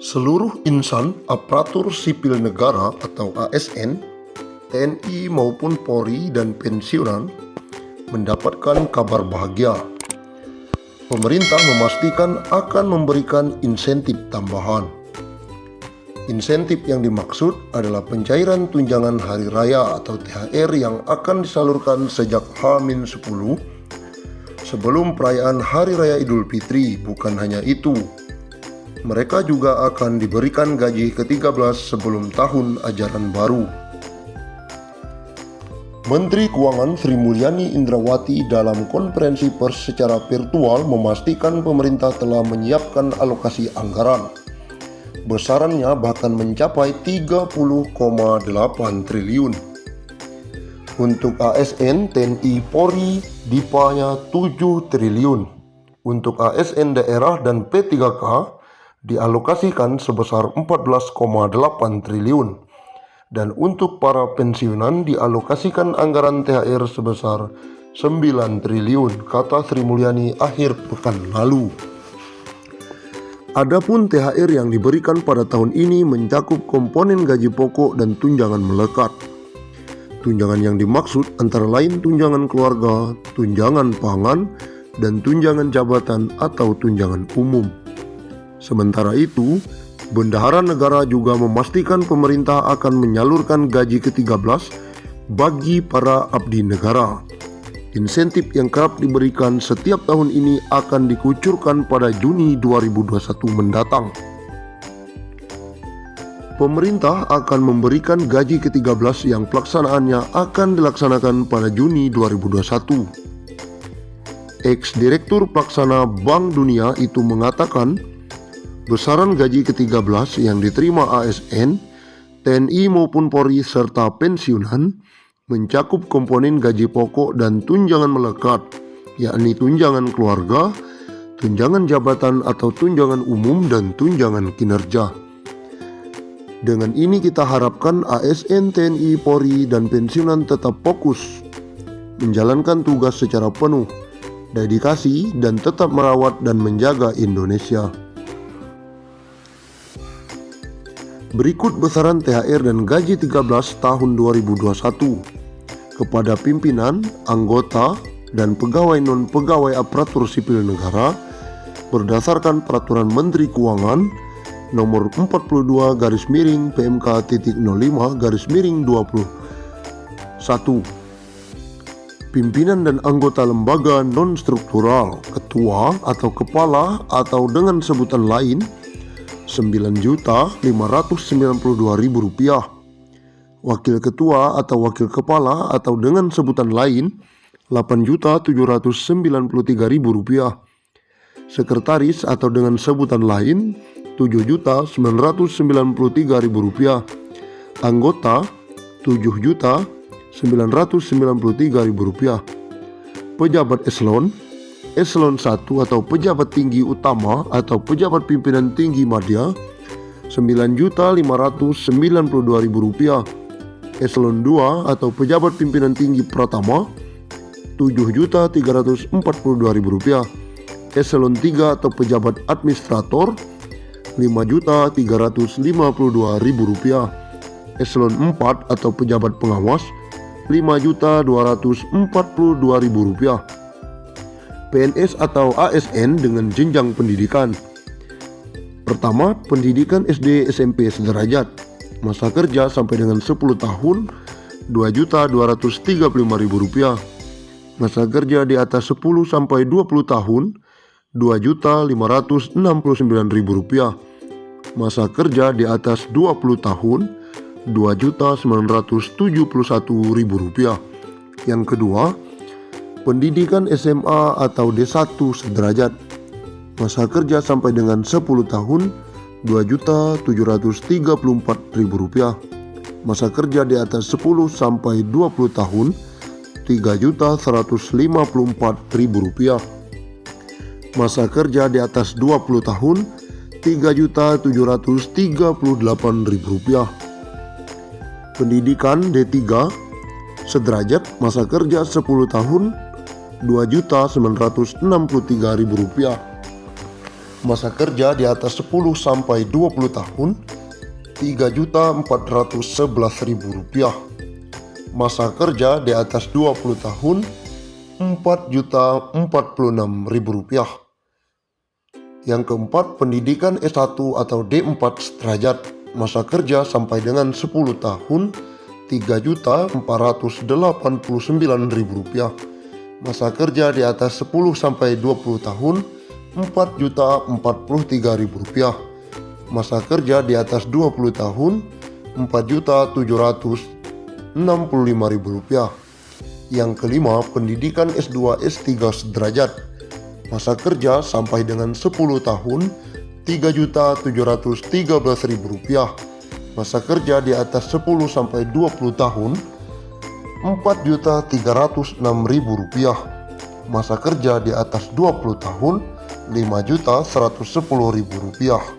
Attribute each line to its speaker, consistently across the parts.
Speaker 1: Seluruh insan aparatur sipil negara atau ASN, TNI maupun Polri dan pensiunan mendapatkan kabar bahagia. Pemerintah memastikan akan memberikan insentif tambahan. Insentif yang dimaksud adalah pencairan tunjangan hari raya atau THR yang akan disalurkan sejak H-10 sebelum perayaan Hari Raya Idul Fitri. Bukan hanya itu, mereka juga akan diberikan gaji ke-13 sebelum tahun ajaran baru. Menteri Keuangan Sri Mulyani Indrawati dalam konferensi pers secara virtual memastikan pemerintah telah menyiapkan alokasi anggaran. Besarannya bahkan mencapai 30,8 triliun. Untuk ASN, TNI, Polri, DIPA-nya 7 triliun. Untuk ASN daerah dan P3K dialokasikan sebesar 14,8 triliun. Dan untuk para pensiunan dialokasikan anggaran THR sebesar 9 triliun, kata Sri Mulyani akhir pekan lalu. Adapun THR yang diberikan pada tahun ini mencakup komponen gaji pokok dan tunjangan melekat. Tunjangan yang dimaksud antara lain tunjangan keluarga, tunjangan pangan, dan tunjangan jabatan atau tunjangan umum. Sementara itu, Bendahara Negara juga memastikan pemerintah akan menyalurkan gaji ke-13 bagi para abdi negara. Insentif yang kerap diberikan setiap tahun ini akan dikucurkan pada Juni 2021 mendatang. Pemerintah akan memberikan gaji ke-13 yang pelaksanaannya akan dilaksanakan pada Juni 2021. Ex-Direktur Pelaksana Bank Dunia itu mengatakan, besaran gaji ke-13 yang diterima ASN, TNI maupun Polri serta pensiunan mencakup komponen gaji pokok dan tunjangan melekat, yakni tunjangan keluarga, tunjangan jabatan atau tunjangan umum, dan tunjangan kinerja. Dengan ini kita harapkan ASN, TNI, Polri, dan pensiunan tetap fokus menjalankan tugas secara penuh, dedikasi, dan tetap merawat dan menjaga Indonesia. Berikut besaran THR dan gaji 13 tahun 2021 kepada pimpinan, anggota, dan pegawai non-pegawai aparatur sipil negara berdasarkan Peraturan Menteri Keuangan Nomor 42/PMK.05/21. Pimpinan dan anggota lembaga non-struktural, ketua atau kepala atau dengan sebutan lain Rp9.592.000, wakil ketua atau wakil kepala atau dengan sebutan lain Rp8.793.000, sekretaris atau dengan sebutan lain Rp7.993.000, anggota Rp7.993.000, pejabat eselon 1 atau pejabat tinggi utama atau pejabat pimpinan tinggi madya Rp9.592.000, eselon 2 atau pejabat pimpinan tinggi pratama Rp7.342.000, eselon 3 atau pejabat administrator Rp5.352.000, eselon 4 atau pejabat pengawas Rp5.242.000. PNS atau ASN dengan jenjang pendidikan. Pertama, pendidikan SD SMP sederajat, masa kerja sampai dengan 10 tahun Rp2.235.000, masa kerja di atas 10 sampai 20 tahun Rp2.569.000, masa kerja di atas 20 tahun Rp2.971.000. Yang kedua, pendidikan SMA atau D1 sederajat, masa kerja sampai dengan 10 tahun Rp2.734.000, masa kerja di atas 10 sampai 20 tahun Rp3.154.000, masa kerja di atas 20 tahun Rp3.738.000. Pendidikan D3 sederajat, masa kerja 10 tahun Rp2.963.000. Masa kerja di atas 10 sampai 20 tahun Rp3.411.000. Masa kerja di atas 20 tahun Rp4.046.000. Yang keempat, pendidikan S1 atau D4 sederajat. Masa kerja sampai dengan 10 tahun Rp3.489.000. Masa kerja di atas 10 sampai 20 tahun Rp4.043.000. Masa kerja di atas 20 tahun Rp4.765.000. Yang kelima, pendidikan S2 S3 sederajat. Masa kerja sampai dengan 10 tahun Rp3.713.000. Masa kerja di atas 10 sampai 20 tahun Rp4.306.000. Masa kerja di atas 20 tahun Rp5.110.000.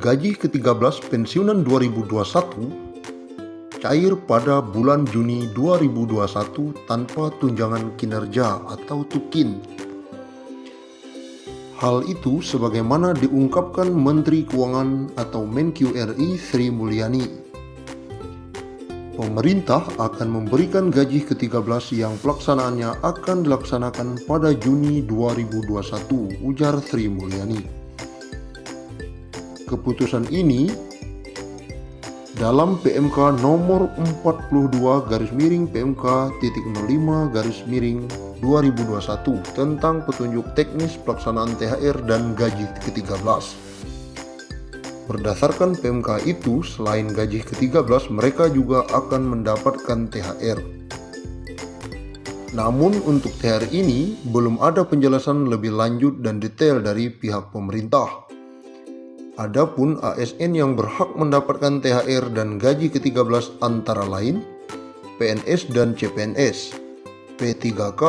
Speaker 1: Gaji ke-13 pensiunan 2021 cair pada bulan Juni 2021 tanpa tunjangan kinerja atau TUKIN. Hal itu sebagaimana diungkapkan Menteri Keuangan atau Menq RI Sri Mulyani. Pemerintah akan memberikan gaji ke-13 yang pelaksanaannya akan dilaksanakan pada Juni 2021, ujar Sri Mulyani. Keputusan ini dalam PMK nomor 42/PMK.05/2021 tentang petunjuk teknis pelaksanaan THR dan gaji ke-13. Berdasarkan PMK itu, selain gaji ke-13, mereka juga akan mendapatkan THR. Namun untuk THR ini belum ada penjelasan lebih lanjut dan detail dari pihak pemerintah. Adapun ASN yang berhak mendapatkan THR dan gaji ke-13 antara lain PNS dan CPNS, P3K,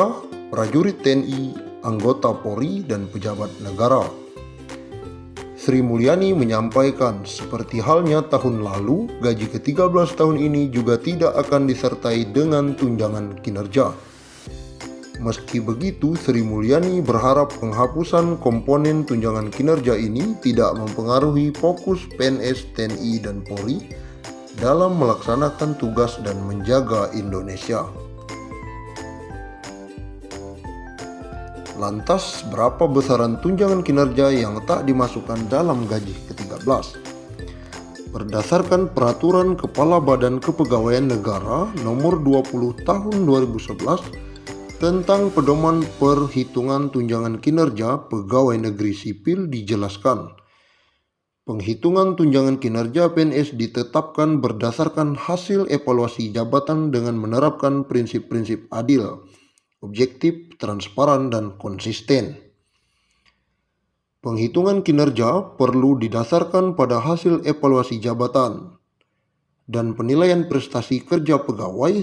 Speaker 1: prajurit TNI, anggota Polri, dan pejabat negara. Sri Mulyani menyampaikan, seperti halnya tahun lalu, gaji ke-13 tahun ini juga tidak akan disertai dengan tunjangan kinerja. Meski begitu, Sri Mulyani berharap penghapusan komponen tunjangan kinerja ini tidak mempengaruhi fokus PNS, TNI, dan Polri dalam melaksanakan tugas dan menjaga Indonesia. Lantas, berapa besaran tunjangan kinerja yang tak dimasukkan dalam gaji ke-13? Berdasarkan Peraturan Kepala Badan Kepegawaian Negara Nomor 20 Tahun 2011 tentang pedoman perhitungan tunjangan kinerja pegawai negeri sipil dijelaskan, penghitungan tunjangan kinerja PNS ditetapkan berdasarkan hasil evaluasi jabatan dengan menerapkan prinsip-prinsip adil, objektif, transparan, dan konsisten. Penghitungan kinerja perlu didasarkan pada hasil evaluasi jabatan dan penilaian prestasi kerja pegawai